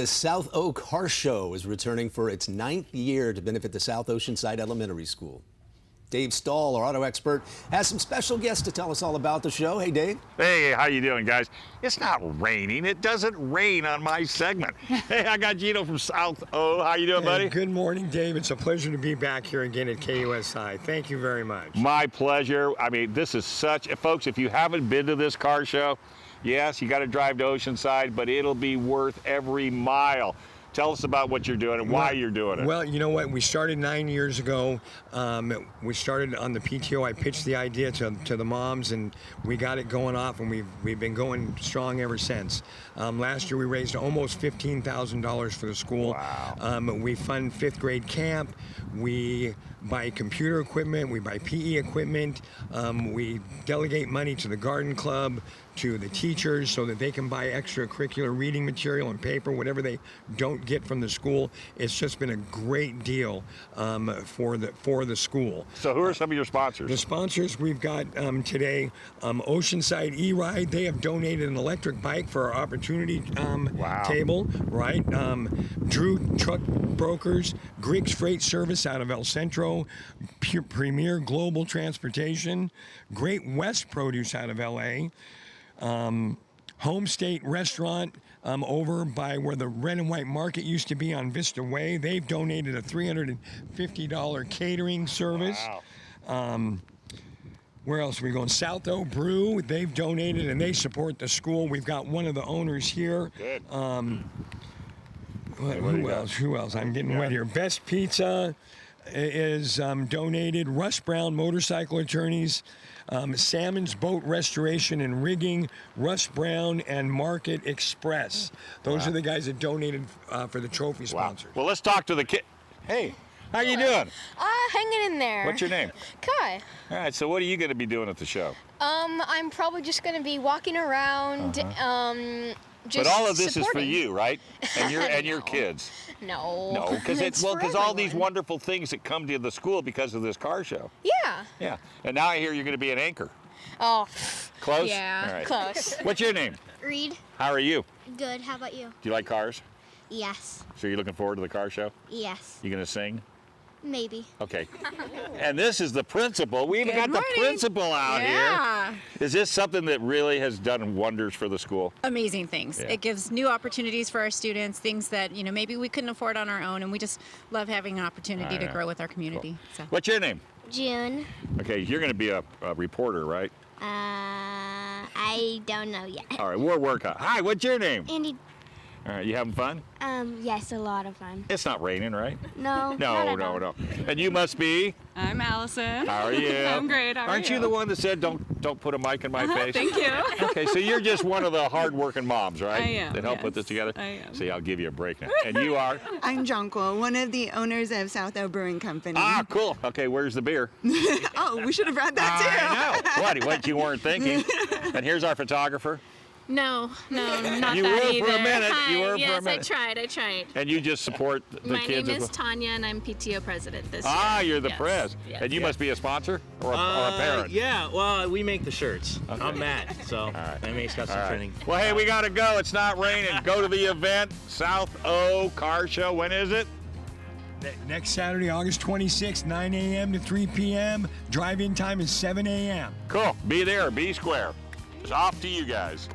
The South O Car Show is returning for its 9th year to benefit the South Oceanside Elementary School. Dave Stahl, our auto expert, has some special guests to tell us all about the show. Hey, Dave. Hey, how you doing, guys? It's not raining. It doesn't rain on my segment. Hey, I got Gino from South O. How you doing, buddy? Good morning, Dave. It's a pleasure to be back here again at KUSI. Thank you very much. My pleasure. I mean, this is such, folks, if you haven't been to this car show, yes, you got to drive to Oceanside, but it'll be worth every mile. Tell us about what you're doing and why you're doing it. Well, you know what? We started 9 years ago. We started on the PTO. I pitched the idea to the moms, and we got it going off, and we've been going strong ever since. Last year, we raised almost $15,000 for the school. Wow. We fund 5th grade camp. We buy computer equipment. We buy PE equipment. We delegate money to the garden club, to the teachers, so that they can buy extracurricular reading material and paper, whatever they don't get from the school. It's just been a great deal for the school. So who are some of your sponsors? The sponsors we've got today, Oceanside E-Ride. They have donated an electric bike for our opportunity table, right? Drew Truck Brokers, Griggs Freight Service out of El Centro, Premier Global Transportation, Great West Produce out of LA, Home State Restaurant over by where the Red and White Market used to be on Vista Way. They've donated a $350 catering service. Wow. Where else are we going? South O Brew. They've donated and they support the school. We've got one of the owners here. Good. Who else? I'm getting wet here. Best Pizza is donated. Russ Brown Motorcycle Attorneys, Salmon's Boat Restoration and Rigging, Russ Brown, and Market Express. Those are the guys that donated for the trophy sponsors. Well, let's talk to the kid. Hey, how you doing? Hanging in there. What's your name? Kai. All right, so what are you going to be doing at the show? I'm probably just gonna be walking around. Just But all of this supporting. is for you, right? And your kids. No. No, because It's all for these everyone. wonderful things that come to the school because of this car show. Yeah. Yeah. And now I hear you're going to be an anchor. Oh. Close? Yeah. All right. Close. What's your name? Reed, How are you? good. How about you? Do you like cars? Yes. So you're looking forward to the car show? Yes. You going to sing? Maybe. Okay. And this is the principal. We even got the principal out here. Is this something that really has done wonders for the school? Amazing things. Yeah. It gives new opportunities for our students, things that, maybe we couldn't afford on our own, and we just love having an opportunity to grow with our community. So. What's your name? June. Okay, you're going to be a reporter, right? I don't know yet. All right, we'll work on. Hi, what's your name? Andy, All right, you having fun? yes, a lot of fun. It's not raining, right? No. No. And you must be? I'm Allison. How are you? I'm great. How are Aren't you the one that said don't put a mic in my face? Thank you. Okay, so you're just one of the hard-working moms, right? I am, That help put yes. this together? I am. See, I'll give you a break now. And you are? I'm Jonquil, one of the owners of South O Brewing Company. Ah, cool. Okay, where's the beer? Oh, we should have brought that too. I know. What you weren't thinking. And here's our photographer. No, not You that were either. for a minute. Hi. You were yes, for a minute. I tried. And you just support the My kids name as is well? Tanya, and I'm PTO president this year. Ah, you're the Yes. prez. Yes. And you must be a sponsor or a parent? Yeah, well, we make the shirts. I'm Matt, so Matt's got some All right. training. Well, hey, we got to go. It's not raining. Go to the event, South O Car Show. When is it? Next Saturday, August 26th, 9 a.m. to 3 p.m. Drive-in time is 7 a.m. Cool. Be there. Be square. It's off to you guys.